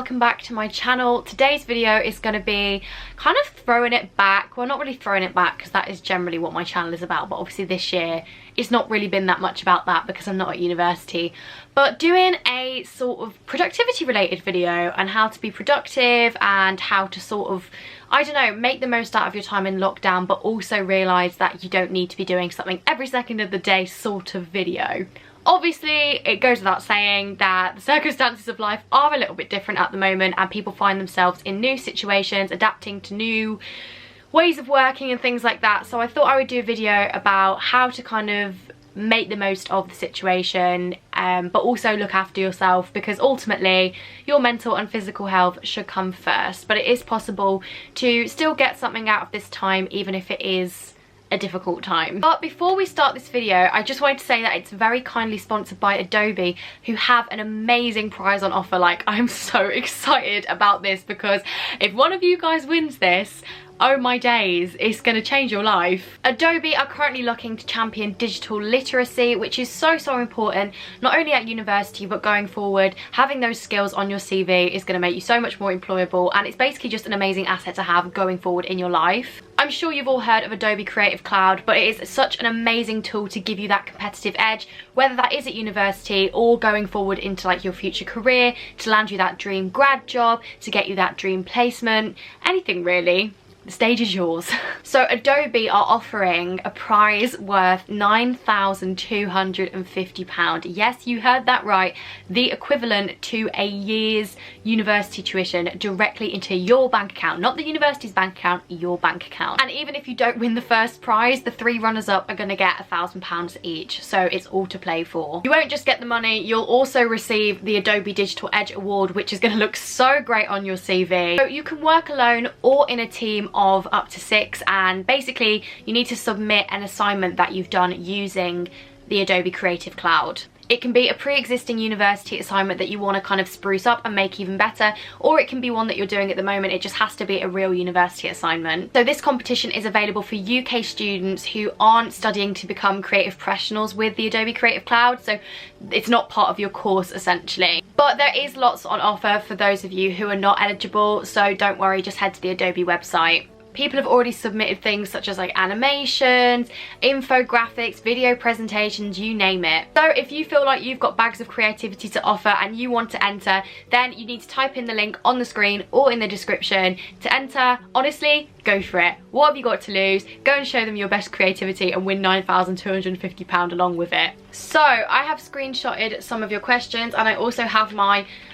welcome back to my channel. Today's video is going to be kind of throwing it back. Well, not really throwing it back because that is generally what my channel is about, but obviously this year it's not really been that much about that because I'm not at university, but doing a sort of productivity related video and how to be productive and how to sort of, I don't know, make the most out of your time in lockdown, but also realise that you don't need to be doing something every second of the day sort of video. Obviously, it goes without saying that the circumstances of life are a little bit different at the moment and people find themselves in new situations, adapting to new ways of working and things like that. So I thought I would do a video about how to kind of make the most of the situation, but also look after yourself, because ultimately your mental and physical health should come first. But it is possible to still get something out of this time, even if it is a difficult time. But before we start this video, I just wanted to say that it's very kindly sponsored by Adobe, who have an amazing prize on offer. Like, I'm so excited about this because if one of you guys wins this, oh my days, it's going to change your life. Adobe are currently looking to champion digital literacy, which is so important, not only at university but going forward. Having those skills on your CV is going to make you so much more employable, and it's basically just an amazing asset to have going forward in your life. I'm sure you've all heard of Adobe Creative Cloud, but it is such an amazing tool to give you that competitive edge, whether that is at university or going forward into like your future career, to land you that dream grad job, to get you that dream placement, anything really. The stage is yours. So Adobe are offering a prize worth £9,250. Yes, you heard that right. The equivalent to a year's university tuition directly into your bank account. Not the university's bank account, your bank account. And even if you don't win the first prize, the three runners-up are going to get £1,000 each. So it's all to play for. You won't just get the money, you'll also receive the Adobe Digital Edge Award, which is going to look so great on your CV. So you can work alone or in a team of up to 6, and basically you need to submit an assignment that you've done using the Adobe Creative Cloud. It can be a pre-existing university assignment that you want to kind of spruce up and make even better, or it can be one that you're doing at the moment. It just has to be a real university assignment. So this competition is available for UK students who aren't studying to become creative professionals with the Adobe Creative Cloud, so it's not part of your course essentially. But there is lots on offer for those of you who are not eligible, so don't worry, just head to the Adobe website. People have already submitted things such as like animations, infographics, video presentations, you name it. So if you feel like you've got bags of creativity to offer and you want to enter, then you need to type in the link on the screen or in the description to enter. Honestly, go for it. What have you got to lose? Go and show them your best creativity and win £9,250 along with it. So I have screenshotted some of your questions, and I also have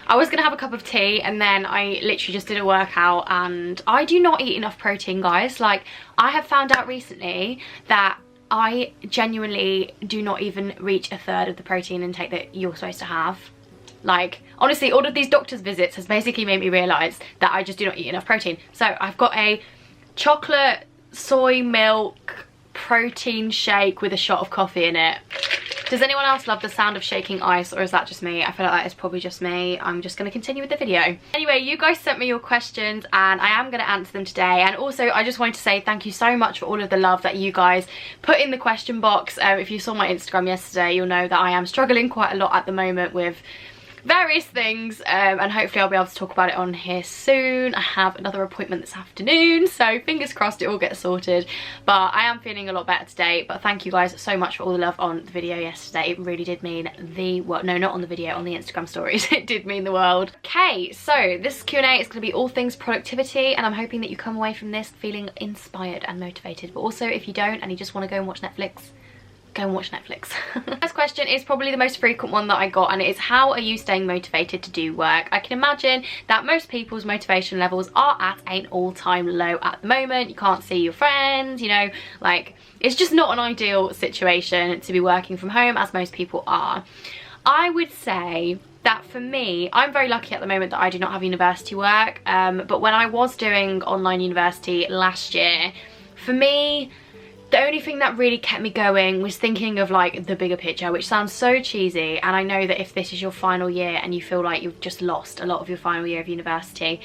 I was gonna have a cup of tea and then I literally just did a workout, and I do not eat enough protein, guys. Like, I have found out recently that I genuinely do not even reach a third of the protein intake that you're supposed to have. Like, honestly, all of these doctor's visits has basically made me realise that I just do not eat enough protein. So I've got a chocolate soy milk protein shake with a shot of coffee in it. Does anyone else love the sound of shaking ice, or is that just me? I feel like that is probably just me. I'm just going to continue with the video. Anyway, you guys sent me your questions and I am going to answer them today. And also, I just wanted to say thank you so much for all of the love that you guys put in the question box. If you saw my Instagram yesterday, you'll know that I am struggling quite a lot at the moment with various things, and hopefully I'll be able to talk about it on here soon. I have another appointment this afternoon, so fingers crossed it all gets sorted. But I am feeling a lot better today. But thank you guys so much for all the love on the video yesterday. It really did mean the world. No, not on the video, on the Instagram stories. It did mean the world. Okay, so this Q&A is going to be all things productivity, and I'm hoping that you come away from this feeling inspired and motivated. But also, if you don't and you just want to go and watch Netflix, go and watch Netflix. First question is probably the most frequent one that I got, and it is, how are you staying motivated to do work? I can imagine that most people's motivation levels are at an all-time low at the moment. You can't see your friends, you know, like, it's just not an ideal situation to be working from home, as most people are. I would say that for me, I'm very lucky at the moment that I do not have university work, but when I was doing online university last year, for me, the only thing that really kept me going was thinking of like the bigger picture, which sounds so cheesy, and I know that if this is your final year and you feel like you've just lost a lot of your final year of university,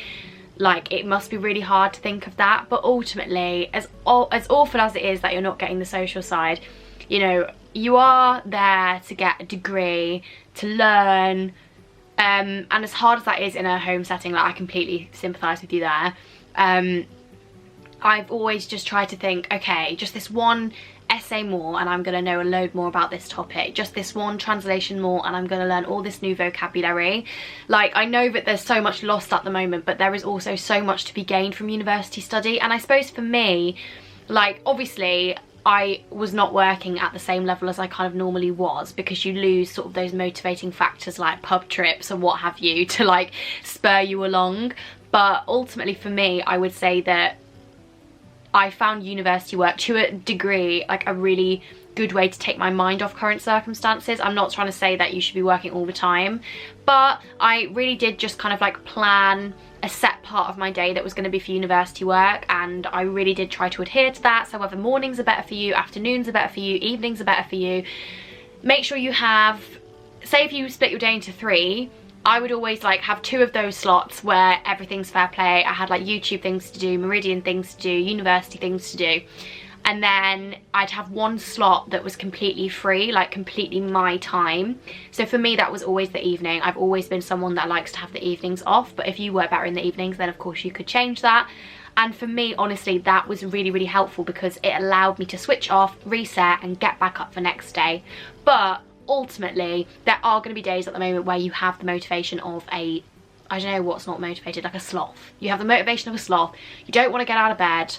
like, it must be really hard to think of that. But ultimately, as awful as it is that you're not getting the social side, you know, you are there to get a degree, to learn, And as hard as that is in a home setting, like I completely sympathise with you there. I've always just tried to think, okay, just this one essay more and I'm going to know a load more about this topic, just this one translation more and I'm going to learn all this new vocabulary. Like, I know that there's so much lost at the moment, but there is also so much to be gained from university study. And I suppose for me, like, obviously I was not working at the same level as I kind of normally was, because you lose sort of those motivating factors like pub trips and what have you to like spur you along. But ultimately for me, I would say that I found university work to a degree like a really good way to take my mind off current circumstances. I'm not trying to say that you should be working all the time, but I really did just kind of like plan a set part of my day that was going to be for university work, and I really did try to adhere to that. So whether mornings are better for you, afternoons are better for you, evenings are better for you, make sure you have, say if you split your day into 3, I would always like have 2 of those slots where everything's fair play. I had like YouTube things to do, Meridian things to do, university things to do, and then I'd have 1 slot that was completely free, like completely my time. So for me that was always the evening. I've always been someone that likes to have the evenings off, but if you work better in the evenings then of course you could change that. And for me, honestly, that was really, really helpful because it allowed me to switch off, reset and get back up for next day. But ultimately there are going to be days at the moment where you have the motivation of a, I don't know what's not motivated, like a sloth. You have the motivation of a sloth, you don't want to get out of bed.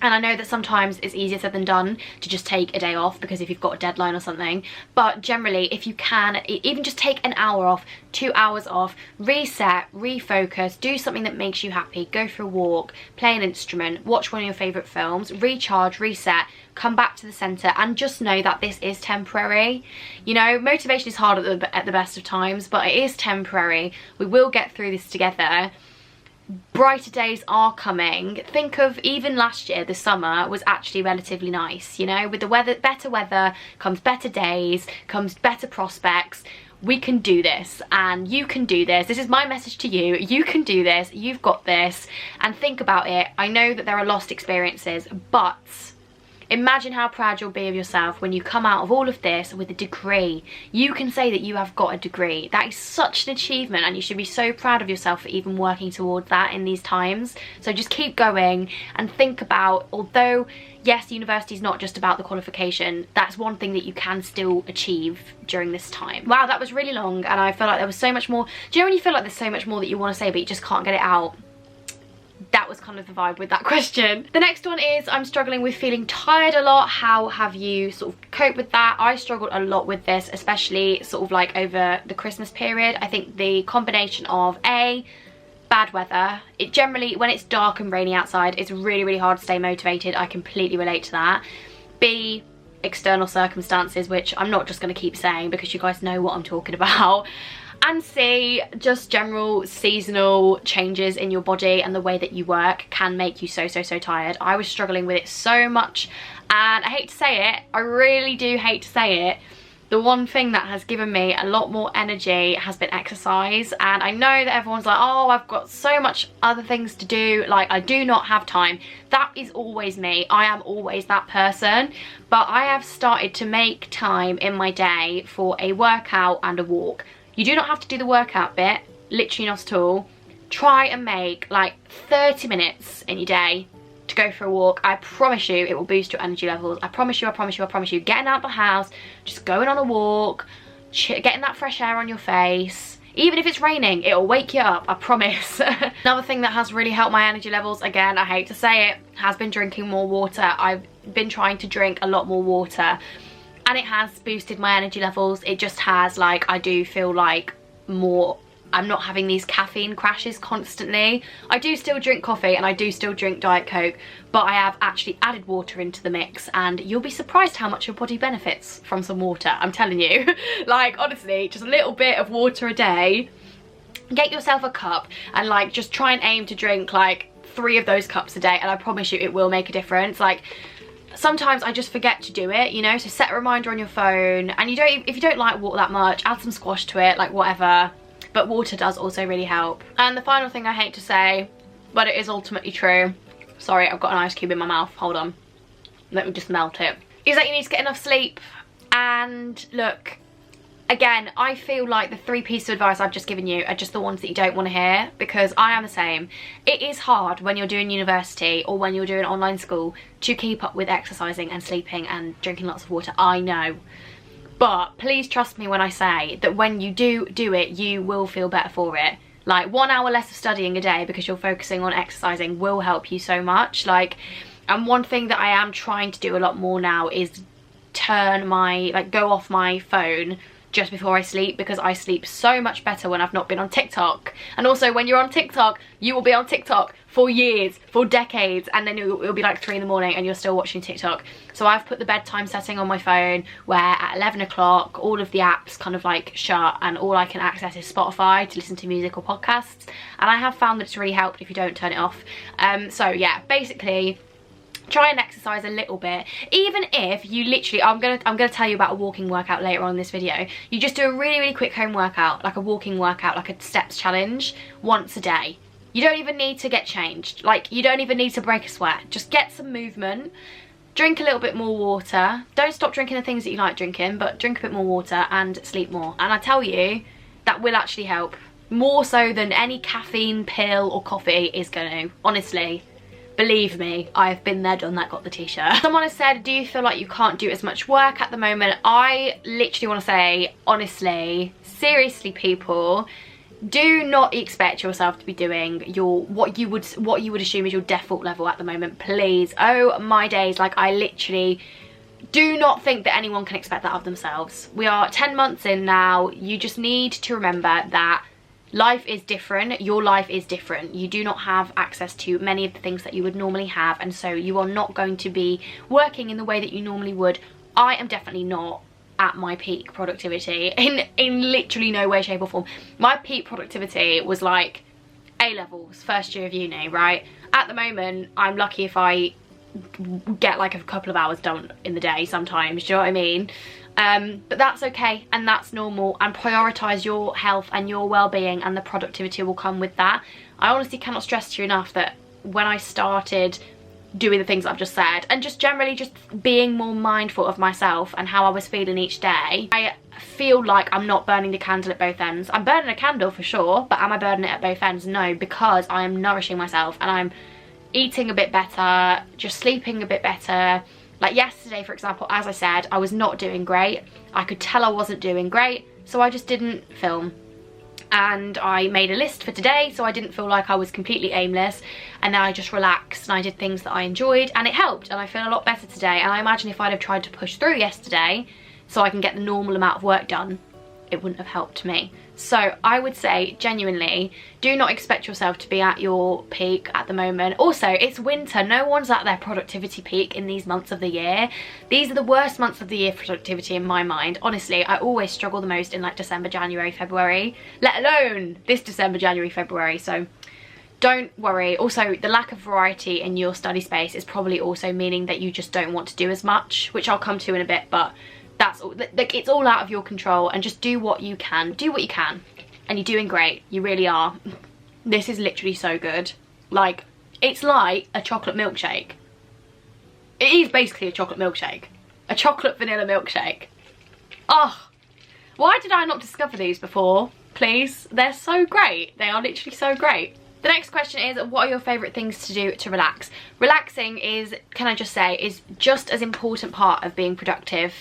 And I know that sometimes it's easier said than done to just take a day off because if you've got a deadline or something, but generally if you can even just take an hour off, 2 hours off, reset, refocus, do something that makes you happy, go for a walk, play an instrument, watch one of your favourite films, recharge, reset, come back to the centre, and just know that this is temporary. You know, motivation is hard at the best of times, but it is temporary. We will get through this together. Brighter days are coming. Think of even last year, the summer was actually relatively nice, you know, with the weather, better weather comes better days, comes better prospects. We can do this, and you can do this. This is my message to you. You can do this, you've got this, and think about it. I know that there are lost experiences, but imagine how proud you'll be of yourself when you come out of all of this with a degree. You can say that you have got a degree. That is such an achievement, and you should be so proud of yourself for even working towards that in these times. So just keep going and think about, although yes, university is not just about the qualification, that's one thing that you can still achieve during this time. Wow, that was really long, and I feel like there was so much more. Do you know when you feel like there's so much more that you want to say but you just can't get it out? That was kind of the vibe with that question. The next one is, I'm struggling with feeling tired a lot. How have you sort of coped with that? I struggled a lot with this, especially sort of like over the Christmas period. I think the combination of bad weather, it generally, when it's dark and rainy outside, it's really, really hard to stay motivated. I completely relate to that. B, external circumstances, which I'm not just going to keep saying because you guys know what I'm talking about. And C, just general seasonal changes in your body and the way that you work can make you so tired. I was struggling with it so much, and I hate to say it, I really do hate to say it, the one thing that has given me a lot more energy has been exercise. And I know that everyone's like, oh, I've got so much other things to do, like I do not have time. That is always me. I am always that person. But I have started to make time in my day for a workout and a walk. You do not have to do the workout bit, literally not at all. Try and make like 30 minutes in your day to go for a walk. I promise you it will boost your energy levels. I promise you, I promise you, I promise you. Getting out of the house, just going on a walk, getting that fresh air on your face. Even if it's raining, it'll wake you up, I promise. Another thing that has really helped my energy levels, again, I hate to say it, has been drinking more water. I've been trying to drink a lot more water, and it has boosted my energy levels. It just has, like, I do feel like more, I'm not having these caffeine crashes constantly. I do still drink coffee and I do still drink Diet Coke, but I have actually added water into the mix, and you'll be surprised how much your body benefits from some water, I'm telling you. Like, honestly, just a little bit of water a day. Get yourself a cup and like just try and aim to drink like 3 of those cups a day, and I promise you it will make a difference. Like, sometimes I just forget to do it, you know, so set a reminder on your phone, and if you don't like water that much, add some squash to it, like whatever, but water does also really help. And the final thing I hate to say, but it is ultimately true, sorry, I've got an ice cube in my mouth, hold on, let me just melt it, is that you need to get enough sleep. And look, Again, I feel like the 3 pieces of advice I've just given you are just the ones that you don't want to hear, because I am the same. It is hard when you're doing university or when you're doing online school to keep up with exercising and sleeping and drinking lots of water, I know. But please trust me when I say that when you do it, you will feel better for it. Like 1 hour less of studying a day because you're focusing on exercising will help you so much. Like, and one thing that I am trying to do a lot more now is go off my phone just before I sleep, because I sleep so much better when I've not been on TikTok. And also, when you're on TikTok, you will be on TikTok for years, for decades, and then it'll be like 3 in the morning and you're still watching TikTok. So I've put the bedtime setting on my phone where at 11 o'clock all of the apps kind of like shut and all I can access is Spotify to listen to music or podcasts, and I have found that it's really helped if you don't turn it off. So yeah, basically try and exercise a little bit. Even if you literally, I'm gonna tell you about a walking workout later on in this video. You just do a really quick home workout, like a walking workout, like a steps challenge once a day. You don't even need to get changed. Like, you don't even need to break a sweat. Just get some movement. Drink a little bit more water. Don't stop drinking the things that you like drinking, but drink a bit more water and sleep more. And I tell you, that will actually help. More so than any caffeine pill or coffee is gonna, honestly. Believe me, I've been there, done that, got the t-shirt. Someone has said, do you feel like you can't do as much work at the moment? I literally want to say, honestly, seriously people, do not expect yourself to be doing what you would assume is your default level at the moment, please. Oh my days, like I literally do not think that anyone can expect that of themselves. We are 10 months in now. You just need to remember that life is different, your life is different. You do not have access to many of the things that you would normally have, and so you are not going to be working in the way that you normally would. I am definitely not at my peak productivity in literally no way, shape or form. My peak productivity was like A-levels, first year of uni, right? At the moment, I'm lucky if I get like a couple of hours done in the day sometimes, do you know what I mean? But that's okay and that's normal, and prioritise your health and your well-being, and the productivity will come with that. I honestly cannot stress to you enough that when I started doing the things I've just said, and just generally just being more mindful of myself and how I was feeling each day, I feel like I'm not burning the candle at both ends. I'm burning a candle for sure, but am I burning it at both ends? No, because I am nourishing myself and I'm eating a bit better, just sleeping a bit better. Like yesterday, for example, as I said, I was not doing great. I could tell I wasn't doing great, so I just didn't film. And I made a list for today, so I didn't feel like I was completely aimless, and then I just relaxed and I did things that I enjoyed, and it helped, and I feel a lot better today. And I imagine if I'd have tried to push through yesterday so I can get the normal amount of work done, it wouldn't have helped me. So I would say, genuinely, do not expect yourself to be at your peak at the moment. Also, it's winter. No one's at their productivity peak in these months of the year. These are the worst months of the year for productivity in my mind. Honestly, I always struggle the most in like December, January, February, let alone this December, January, February. So don't worry. Also, the lack of variety in your study space is probably also meaning that you just don't want to do as much, which I'll come to in a bit, but that's all, like, it's all out of your control, and just do what you can. Do what you can, and you're doing great. You really are. This is literally so good. Like, it's like a chocolate milkshake. It is basically a chocolate milkshake. A chocolate vanilla milkshake. Oh, why did I not discover these before? Please, they're so great. They are literally so great. The next question is, what are your favourite things to do to relax? Relaxing is, can I just say, is just as important part of being productive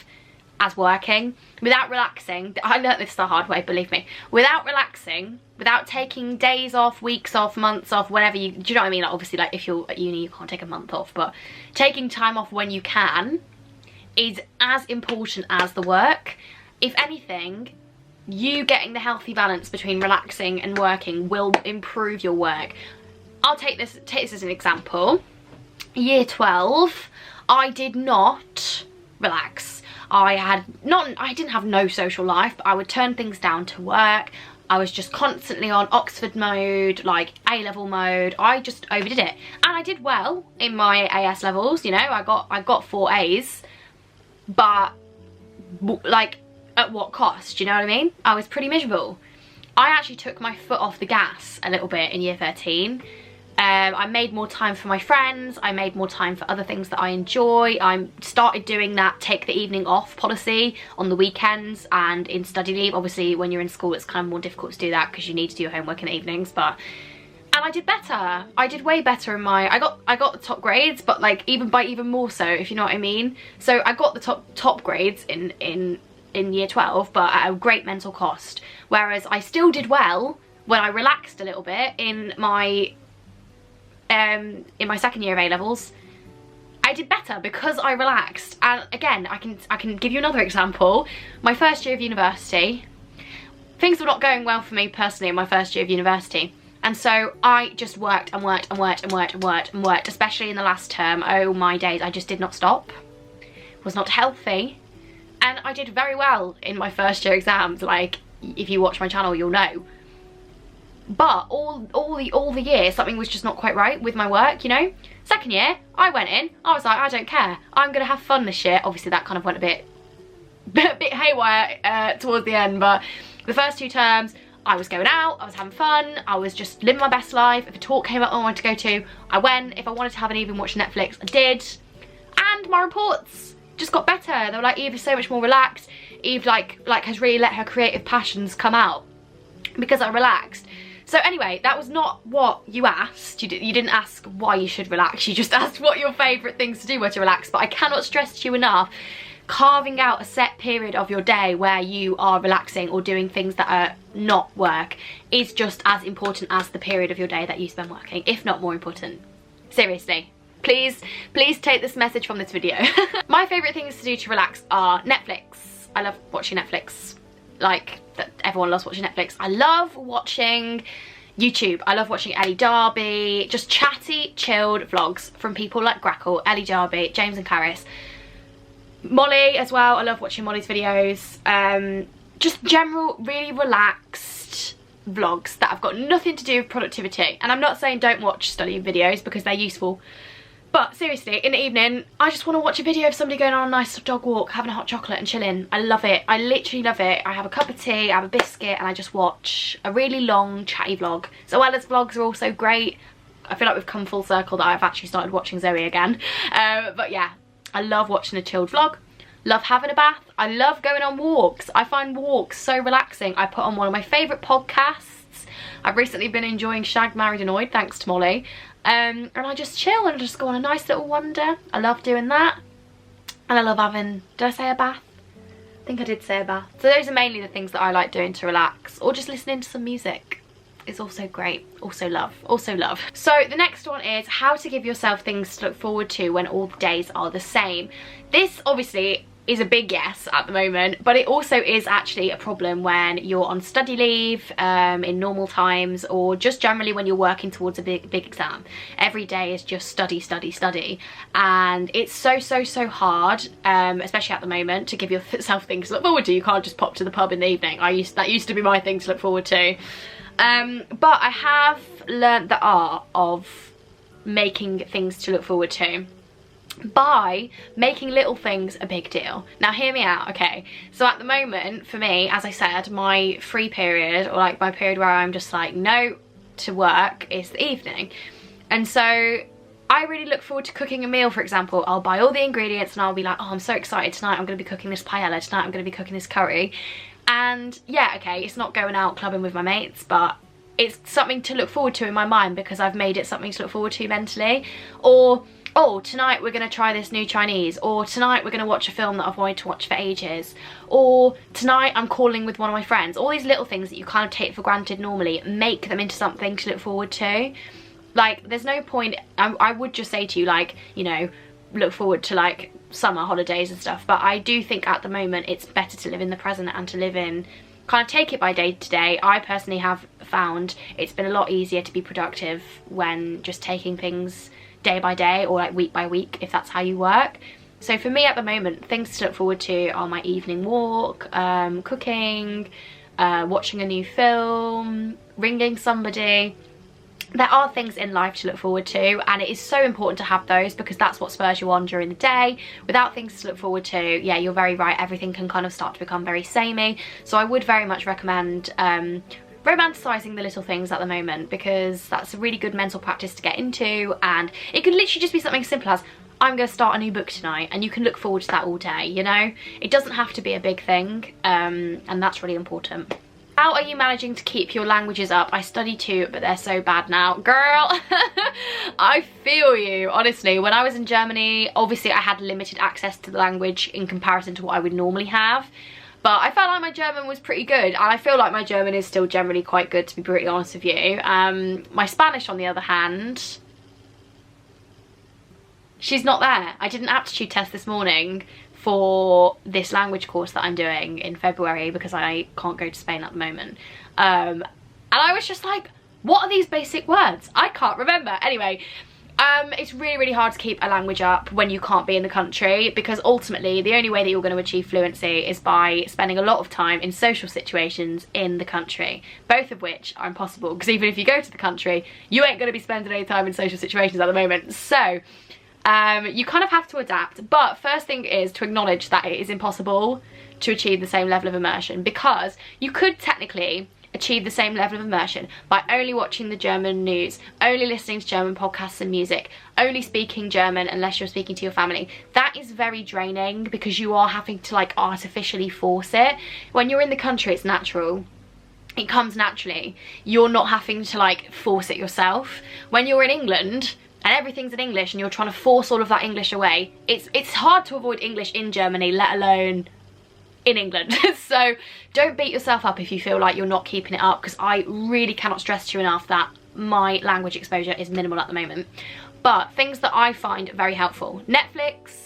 as working. Without relaxing, I learnt this the hard way, believe me. Without relaxing, without taking days off, weeks off, months off, whatever you, do you know what I mean? Like, obviously, like if you're at uni, you can't take a month off, but taking time off when you can is as important as the work. If anything, you getting the healthy balance between relaxing and working will improve your work. I'll take this as an example. Year 12, I did not relax. I didn't have no social life, but I would turn things down to work. I was just constantly on Oxford mode, like A-level mode. I just overdid it. And I did well in my AS levels, you know, I got 4 A's, but like at what cost, do you know what I mean? I was pretty miserable. I actually took my foot off the gas a little bit in year 13. I made more time for my friends, I made more time for other things that I enjoy. I started doing that take the evening off policy on the weekends and in study leave. Obviously when you're in school it's kind of more difficult to do that because you need to do your homework in the evenings, and I did better. I did way better in my, I got the top grades, but like even more so, if you know what I mean. So I got the top grades in year 12, but at a great mental cost. Whereas I still did well when I relaxed a little bit in my second year of A-levels. I did better because I relaxed. And again, I can give you another example. My first year of university, things were not going well for me personally in my first year of university. And so I just worked and worked and worked and worked and worked and worked, especially in the last term. Oh my days, I just did not stop. Was not healthy. And I did very well in my first year exams. Like, if you watch my channel, you'll know. But all the year, something was just not quite right with my work, you know? Second year, I went in, I was like, I don't care. I'm gonna have fun this year. Obviously that kind of went a bit haywire towards the end, but the first 2 terms, I was going out, I was having fun, I was just living my best life. If a talk came up I wanted to go to, I went. If I wanted to have an evening watch Netflix, I did. And my reports just got better. They were like, Eve is so much more relaxed. Eve like has really let her creative passions come out because I relaxed. So anyway, that was not what you asked. You didn't ask why you should relax. You just asked what your favourite things to do were to relax. But I cannot stress to you enough, carving out a set period of your day where you are relaxing or doing things that are not work is just as important as the period of your day that you spend working, if not more important. Seriously. Please take this message from this video. My favourite things to do to relax are Netflix. I love watching Netflix. Like, everyone loves watching Netflix. I love watching YouTube. I love watching Ellie Darby. Just chatty, chilled vlogs from people like Grackle, Ellie Darby, James and Caris. Molly as well. I love watching Molly's videos. Just general, really relaxed vlogs that have got nothing to do with productivity. And I'm not saying don't watch study videos because they're useful. But seriously, in the evening, I just want to watch a video of somebody going on a nice dog walk, having a hot chocolate and chilling. I love it. I literally love it. I have a cup of tea, I have a biscuit, and I just watch a really long, chatty vlog. So while as vlogs are also great, I feel like we've come full circle that I've actually started watching Zoe again. But yeah, I love watching a chilled vlog. Love having a bath. I love going on walks. I find walks so relaxing. I put on one of my favourite podcasts. I've recently been enjoying Shagged, Married, Annoyed, thanks to Molly. And I just chill and just go on a nice little wander. I love doing that. And I love having, did I say a bath? I think I did say a bath. So those are mainly the things that I like doing to relax. Or just listening to some music. It's also great. Also love. So the next one is how to give yourself things to look forward to when all the days are the same. This obviously is a big yes at the moment, but it also is actually a problem when you're on study leave, in normal times, or just generally when you're working towards a big exam. Every day is just study, and it's so hard, especially at the moment, to give yourself things to look forward to. You can't just pop to the pub in the evening. That used to be my thing to look forward to, but I have learnt the art of making things to look forward to by making little things a big deal. Now hear me out, okay? So at the moment, for me, as I said, my free period, or like my period where I'm just like no to work, is the evening. And so I really look forward to cooking a meal, for example. I'll buy all the ingredients and I'll be like, oh, I'm so excited tonight, I'm gonna be cooking this paella, tonight I'm gonna be cooking this curry. And yeah, okay, it's not going out clubbing with my mates, but it's something to look forward to in my mind because I've made it something to look forward to mentally. Or, oh, tonight we're going to try this new Chinese, or tonight we're going to watch a film that I've wanted to watch for ages, or tonight I'm calling with one of my friends. All these little things that you kind of take for granted normally, make them into something to look forward to. Like, there's no point, I would just say to you, like, you know, look forward to like summer holidays and stuff, but I do think at the moment it's better to live in the present and to live in, kind of take it by day to day. I personally have found it's been a lot easier to be productive when just taking things day by day, or like week by week, if that's how you work. So for me at the moment, things to look forward to are my evening walk, cooking, watching a new film, ringing somebody. There are things in life to look forward to, and it is so important to have those because that's what spurs you on during the day. Without things to look forward to, yeah, you're very right, everything can kind of start to become very samey. So I would very much recommend romanticizing the little things at the moment, because that's a really good mental practice to get into, and it can literally just be something simple as, I'm going to start a new book tonight, and you can look forward to that all day, you know? It doesn't have to be a big thing, and that's really important. How are you managing to keep your languages up? I study too, but they're so bad now. Girl, I feel you, honestly. When I was in Germany, obviously I had limited access to the language in comparison to what I would normally have. But I felt like my German was pretty good, and I feel like my German is still generally quite good, to be brutally honest with you. My Spanish, on the other hand, she's not there. I did an aptitude test this morning for this language course that I'm doing in February, because I can't go to Spain at the moment. And I was just like, what are these basic words? I can't remember. Anyway, it's really, really hard to keep a language up when you can't be in the country, because ultimately the only way that you're going to achieve fluency is by spending a lot of time in social situations in the country, both of which are impossible, because even if you go to the country, you ain't going to be spending any time in social situations at the moment. So you kind of have to adapt, but first thing is to acknowledge that it is impossible to achieve the same level of immersion, because you could technically achieve the same level of immersion by only watching the German news, only listening to German podcasts and music, only speaking German unless you're speaking to your family. That is very draining, because you are having to like artificially force it. When you're in the country, it's natural. It comes naturally. You're not having to like force it yourself. When you're in England and everything's in English and you're trying to force all of that English away, it's hard to avoid English in Germany, let alone in England. So don't beat yourself up if you feel like you're not keeping it up, because I really cannot stress to you enough that my language exposure is minimal at the moment. But things that I find very helpful: Netflix.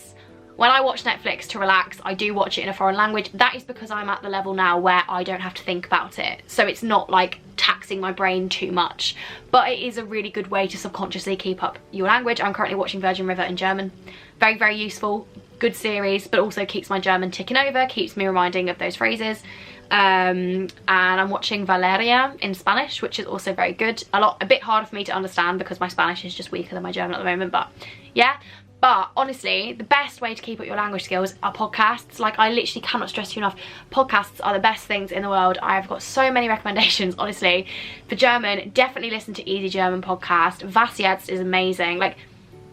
When I watch Netflix to relax, I do watch it in a foreign language. That is because I'm at the level now where I don't have to think about it, so it's not like taxing my brain too much. But it is a really good way to subconsciously keep up your language. I'm currently watching Virgin River in German. Very, very useful. Good series, but also keeps my German ticking over, keeps me reminding of those phrases. And I'm watching Valeria in Spanish, which is also very good. A bit harder for me to understand because my Spanish is just weaker than my German at the moment, but yeah. But honestly, the best way to keep up your language skills are podcasts. Like, I literally cannot stress you enough, podcasts are the best things in the world. I've got so many recommendations, honestly. For German, definitely listen to Easy German podcast. Was jetzt is amazing. Like,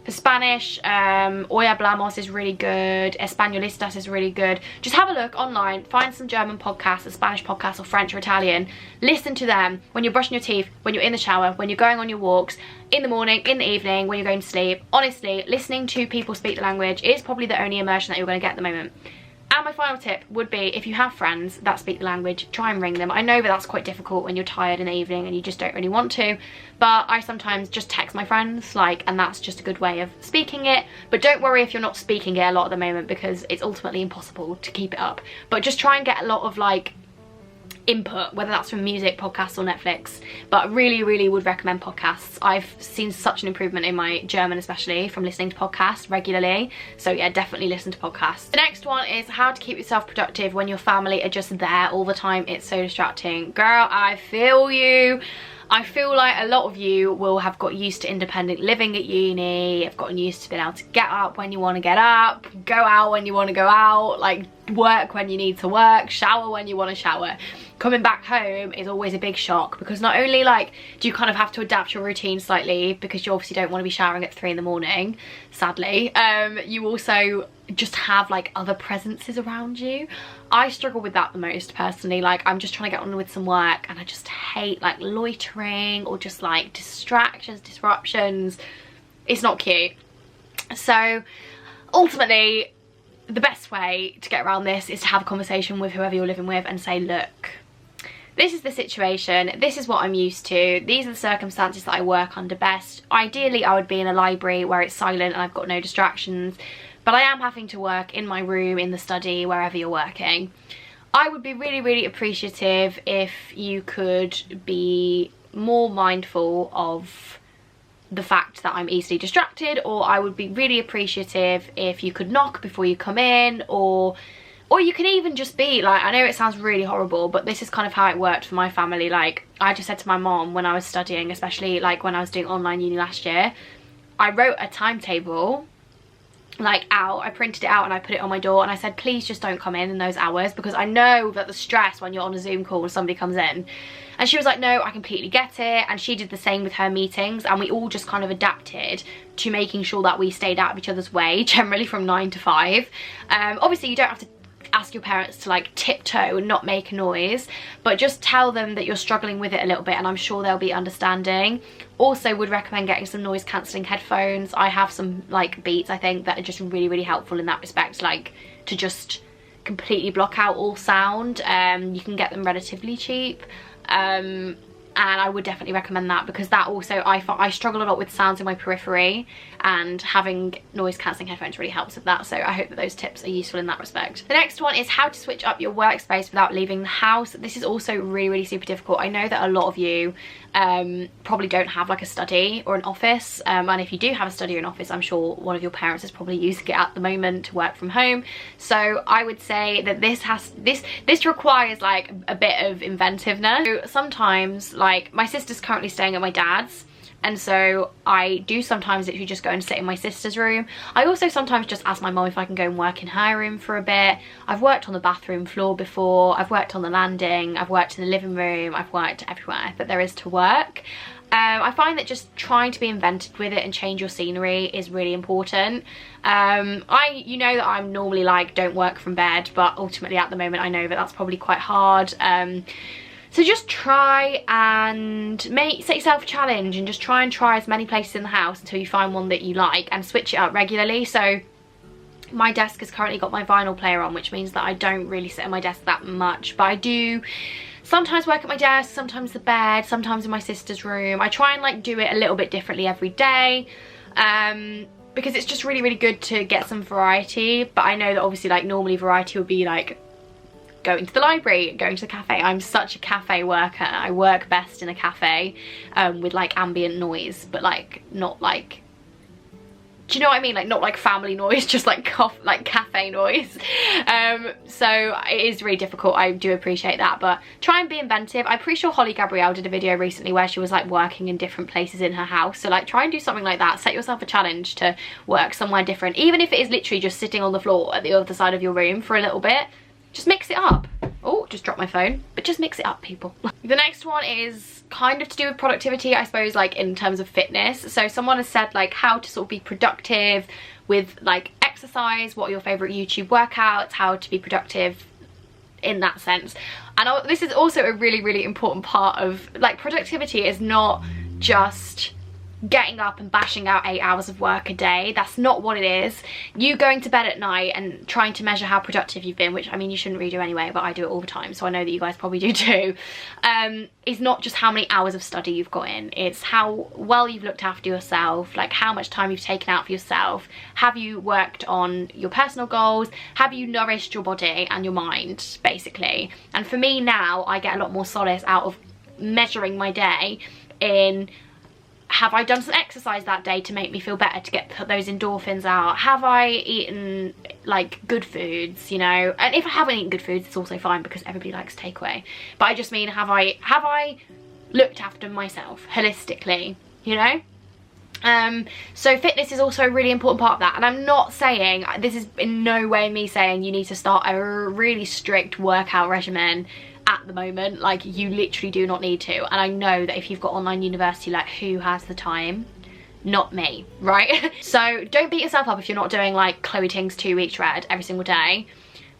for Spanish, Hoy Hablamos is really good. Españolistas is really good. Just have a look online, find some German podcasts, a Spanish podcast, or French or Italian. Listen to them when you're brushing your teeth, when you're in the shower, when you're going on your walks, in the morning, in the evening, when you're going to sleep. Honestly, listening to people speak the language is probably the only immersion that you're going to get at the moment. And my final tip would be, if you have friends that speak the language, try and ring them. I know that that's quite difficult when you're tired in the evening and you just don't really want to, but I sometimes just text my friends, like, and that's just a good way of speaking it. But don't worry if you're not speaking it a lot at the moment, because it's ultimately impossible to keep it up. But just try and get a lot of like input, whether that's from music, podcasts, or Netflix. But really, really would recommend podcasts. I've seen such an improvement in my German, especially from listening to podcasts regularly. So yeah, definitely listen to podcasts. The next one is how to keep yourself productive when your family are just there all the time. It's so distracting. Girl, I feel you. I feel like a lot of you will have got used to independent living at uni, have gotten used to being able to get up when you want to get up, go out when you want to go out, like work when you need to work, shower when you want to shower. Coming back home is always a big shock, because not only like do you kind of have to adapt your routine slightly, because you obviously don't want to be showering at 3 in the morning, sadly, you also just have like other presences around you. I struggle with that the most personally. Like, I'm just trying to get on with some work and I just hate like loitering or just like distractions, disruptions. It's not cute. So ultimately, the best way to get around this is to have a conversation with whoever you're living with and say, look, this is the situation, this is what I'm used to, these are the circumstances that I work under best. Ideally, I would be in a library where it's silent and I've got no distractions, but I am having to work in my room, in the study, wherever you're working. I would be really, really appreciative if you could be more mindful of the fact that I'm easily distracted, or I would be really appreciative if you could knock before you come in, or you can even just be like, I know it sounds really horrible, but this is kind of how it worked for my family. Like, I just said to my mom when I was studying, especially like when I was doing online uni last year, I wrote a timetable like out. I printed it out and I put it on my door, and I said, please just don't come in those hours, because I know that the stress when you're on a Zoom call and somebody comes in. And she was like, no, I completely get it. And she did the same with her meetings, and we all just kind of adapted to making sure that we stayed out of each other's way, generally from 9 to 5. Obviously you don't have to ask your parents to like tiptoe and not make a noise, but just tell them that you're struggling with it a little bit, and I'm sure they'll be understanding. Also would recommend getting some noise cancelling headphones. I have some like Beats, I think, that are just really helpful in that respect, like to just completely block out all sound. You can get them relatively cheap, and I would definitely recommend that, because that also, I struggle a lot with sounds in my periphery, and having noise cancelling headphones really helps with that. So I hope that those tips are useful in that respect. The next one is how to switch up your workspace without leaving the house. This is also really super difficult. I know that a lot of you probably don't have like a study or an office, and if you do have a study or an office, I'm sure one of your parents is probably using it at the moment to work from home. So I would say that this requires like a bit of inventiveness. So sometimes, like, my sister's currently staying at my dad's, and so I do sometimes literally just go and sit in my sister's room. I also sometimes just ask my mum if I can go and work in her room for a bit. I've worked on the bathroom floor before, I've worked on the landing, I've worked in the living room, I've worked everywhere that there is to work. I find that just trying to be inventive with it and change your scenery is really important. You know that I'm normally like, don't work from bed, but ultimately at the moment I know that that's probably quite hard. So just try and set yourself a challenge, and just try as many places in the house until you find one that you like, and switch it up regularly. So my desk has currently got my vinyl player on, which means that I don't really sit at my desk that much, but I do sometimes work at my desk, sometimes the bed, sometimes in my sister's room. I try and like do it a little bit differently every day, because it's just really good to get some variety. But I know that obviously like normally variety would be like going to the library, going to the cafe. I'm such a cafe worker. I work best in a cafe with like ambient noise, but like not like, do you know what I mean? Like not like family noise, just like cafe noise. So it is really difficult. I do appreciate that, but try and be inventive. I'm pretty sure Holly Gabrielle did a video recently where she was like working in different places in her house. So like try and do something like that. Set yourself a challenge to work somewhere different, even if it is literally just sitting on the floor at the other side of your room for a little bit. Just mix it up. Oh, just dropped my phone. But just mix it up, people. The next one is kind of to do with productivity, I suppose, like in terms of fitness. So someone has said like how to sort of be productive with like exercise, what are your favourite YouTube workouts, how to be productive in that sense. And this is also a really important part of like productivity. Is not just getting up and bashing out 8 hours of work a day. That's not what it is. You going to bed at night and trying to measure how productive you've been, which I mean you shouldn't really do anyway, but I do it all the time, so I know that you guys probably do too, is not just how many hours of study you've got in. It's how well you've looked after yourself, like how much time you've taken out for yourself. Have you worked on your personal goals? Have you nourished your body and your mind, basically? And for me now, I get a lot more solace out of measuring my day in, have I done some exercise that day to make me feel better, to get those endorphins out? Have I eaten like good foods, you know? And if I haven't eaten good foods, it's also fine because everybody likes takeaway. But I just mean, have I looked after myself holistically, you know? So fitness is also a really important part of that. And I'm not saying, this is in no way me saying you need to start a really strict workout regimen at the moment. Like, you literally do not need to. And I know that if you've got online university, like, who has the time? Not me, right? So don't beat yourself up if you're not doing like Chloe Ting's 2 weeks red every single day.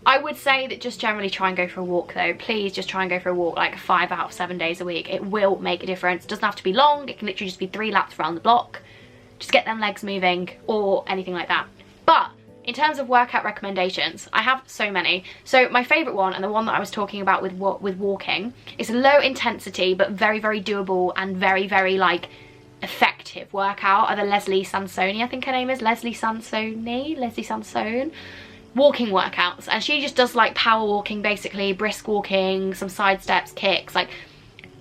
I would say that just generally try and go for a walk though. Please just try and go for a walk like 5 out of 7 days a week. It will make a difference. It doesn't have to be long. It can literally just be 3 laps around the block. Just get them legs moving or anything like that. But in terms of workout recommendations, I have so many. So my favourite one, and the one that I was talking about with walking, is a low intensity but very doable and very like effective workout, are the Leslie Sansone, I think her name is, Leslie Sansone, walking workouts. And she just does like power walking, basically, brisk walking, some side steps, kicks. Like,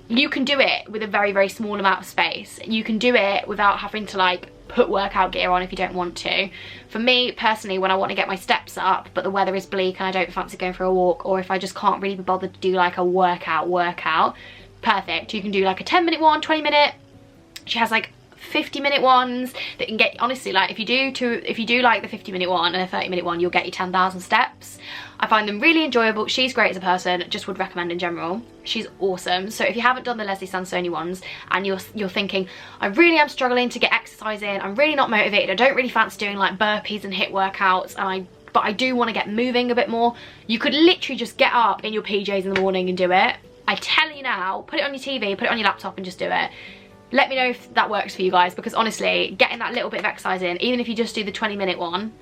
you can do it with a very small amount of space. You can do it without having to like put workout gear on if you don't want to. For me personally, when I want to get my steps up but the weather is bleak and I don't fancy going for a walk, or if I just can't really be bothered to do like a workout, perfect. You can do like a 10-minute one, 20-minute. She has like 50-minute ones that can get, honestly, like if you do like the 50-minute one and a 30-minute one, you'll get you 10,000 steps. I find them really enjoyable. She's great as a person, just would recommend in general. She's awesome. So if you haven't done the Leslie Sansoni ones and you're thinking, I really am struggling to get exercise in, I'm really not motivated, I don't really fancy doing like burpees and HIIT workouts, but I do want to get moving a bit more, you could literally just get up in your PJs in the morning and do it. I tell you now, put it on your TV, put it on your laptop and just do it. Let me know if that works for you guys, because honestly, getting that little bit of exercise in, even if you just do the 20-minute one,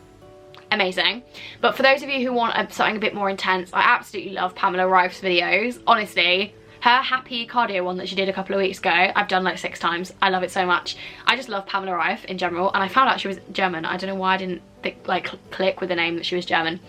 amazing. But for those of you who want something a bit more intense, I absolutely love Pamela Reif's videos. Honestly, her happy cardio one that she did a couple of weeks ago, I've done like 6 times. I love it so much. I just love Pamela Reif in general, and I found out she was German. I don't know why I didn't click with the name that she was German,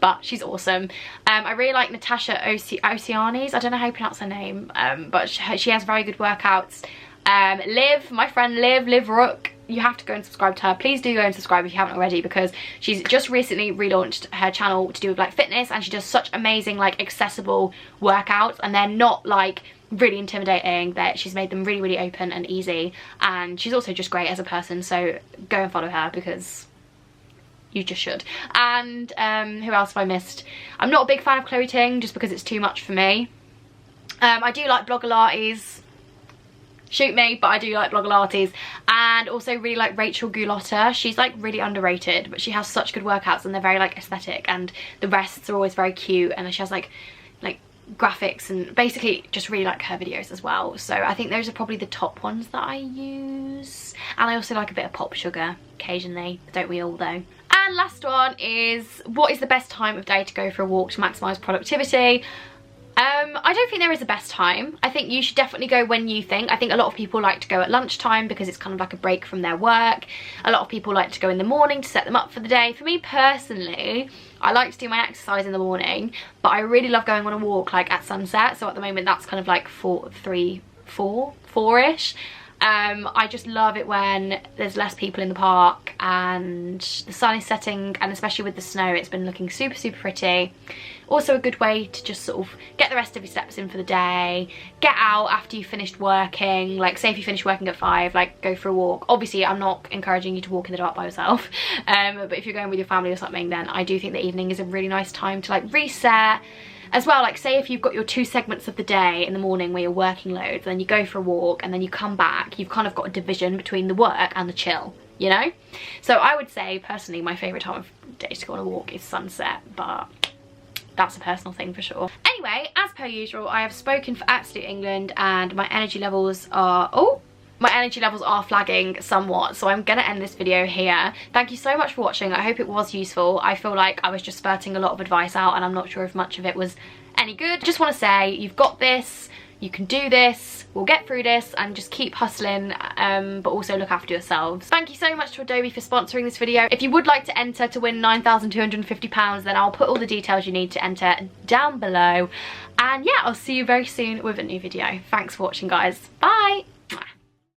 but she's awesome. I really like Natasha Oceanis. I don't know how you pronounce her name, but she has very good workouts. Liv, my friend Liv Rook, you have to go and subscribe to her. Please do go and subscribe if you haven't already, because she's just recently relaunched her channel to do with like fitness, and she does such amazing like accessible workouts, and they're not like really intimidating. That she's made them really, really open and easy, and she's also just great as a person. So go and follow her, because you just should. And who else have I missed? I'm not a big fan of Chloe Ting, just because it's too much for me. I do like Blogilates. Shoot me, but I do like Blogilates. And also really like Rachel Goulotta. She's like really underrated, but she has such good workouts, and they're very like aesthetic, and the rests are always very cute, and she has like graphics, and basically just really like her videos as well. So I think those are probably the top ones that I use. And I also like a bit of Pop Sugar occasionally, don't we all though? And last one is, what is the best time of day to go for a walk to maximise productivity? I don't think there is a best time. I think you should definitely go when you think. I think a lot of people like to go at lunchtime because it's kind of like a break from their work. A lot of people like to go in the morning to set them up for the day. For me personally, I like to do my exercise in the morning, but I really love going on a walk like at sunset. So at the moment that's kind of like 4-ish. I just love it when there's less people in the park and the sun is setting, and especially with the snow, it's been looking super, super pretty. Also a good way to just sort of get the rest of your steps in for the day, get out after you've finished working. Like say if you finish working at 5, like go for a walk. Obviously I'm not encouraging you to walk in the dark by yourself, but if you're going with your family or something, then I do think the evening is a really nice time to like reset. As well, like say if you've got your 2 segments of the day in the morning where you're working loads, then you go for a walk and then you come back, you've kind of got a division between the work and the chill, you know? So I would say personally my favourite time of day to go on a walk is sunset, but that's a personal thing for sure. Anyway, as per usual, I have spoken for Absolute England, and my energy levels are flagging somewhat, so I'm gonna end this video here. Thank you so much for watching. I hope it was useful. I feel like I was just spurting a lot of advice out, and I'm not sure if much of it was any good. Just want to say, you've got this, you can do this, we'll get through this, and just keep hustling, but also look after yourselves. Thank you so much to Adobe for sponsoring this video. If you would like to enter to win £9,250, then I'll put all the details you need to enter down below. And yeah, I'll see you very soon with a new video. Thanks for watching, guys. Bye!